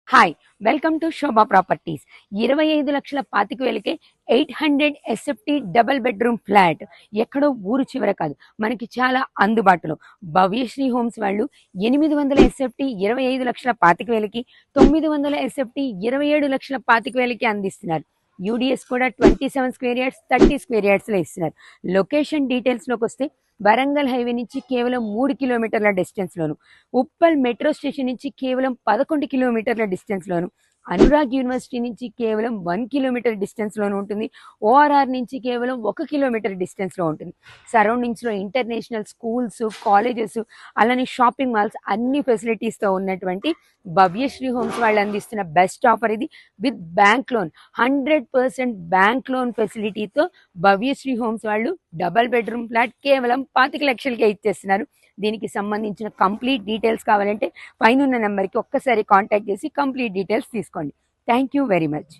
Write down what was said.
Hi, welcome to Shobha properties. 25 లక్షల 25,000కే 800 SFT double bedroom flat. ఎక్కడో ఊరు చివర కాదు, మనకి చాలా అందుబాటులో. భవ్యశ్రీ హోమ్స్ వాళ్ళు 800 ఎస్ఎఫ్టీ 25 లక్షల 25,000కి, 900 ఎస్ఎఫ్టీ 27 లక్షల 25,000కి అందిస్తున్నారు. యూడిఎస్ కూడా 27 స్క్వేర్ యార్డ్స్, 30 స్క్వేర్ యార్డ్స్లో ఇస్తున్నారు. లొకేషన్ డీటెయిల్స్లోకి వస్తే వరంగల్ హైవే నుంచి కేవలం 3 కిలోమీటర్ల డిస్టెన్స్లోను, ఉప్పల్ మెట్రో స్టేషన్ నుంచి కేవలం 11 కిలోమీటర్ల డిస్టెన్స్లోను, అనురాగ్ యూనివర్సిటీ నుంచి కేవలం 1 కిలోమీటర్ డిస్టెన్స్లోనూ ఉంటుంది. ఓఆర్ఆర్ నుంచి కేవలం 1 కిలోమీటర్ డిస్టెన్స్లో ఉంటుంది. సరౌండింగ్స్లో ఇంటర్నేషనల్ స్కూల్స్, కాలేజెస్, అలానే షాపింగ్ మాల్స్, అన్ని ఫెసిలిటీస్తో ఉన్నటువంటి భవ్యశ్రీ హోమ్స్ వాళ్ళు అందిస్తున్న బెస్ట్ ఆఫర్ ఇది. With bank loan, 100% bank loan ఫెసిలిటీతో భవ్యశ్రీ హోమ్స్ వాళ్ళు డబల్ బెడ్రూమ్ ఫ్లాట్ కేవలం 25 లక్షలకే ఇచ్చేస్తున్నారు. దీనికి సంబంధించిన కంప్లీట్ డీటెయిల్స్ కావాలంటే పైన నెంబర్కి ఒక్కసారి కాంటాక్ట్ చేసి కంప్లీట్ డీటెయిల్స్ తీసుకోండి. Thank you very much.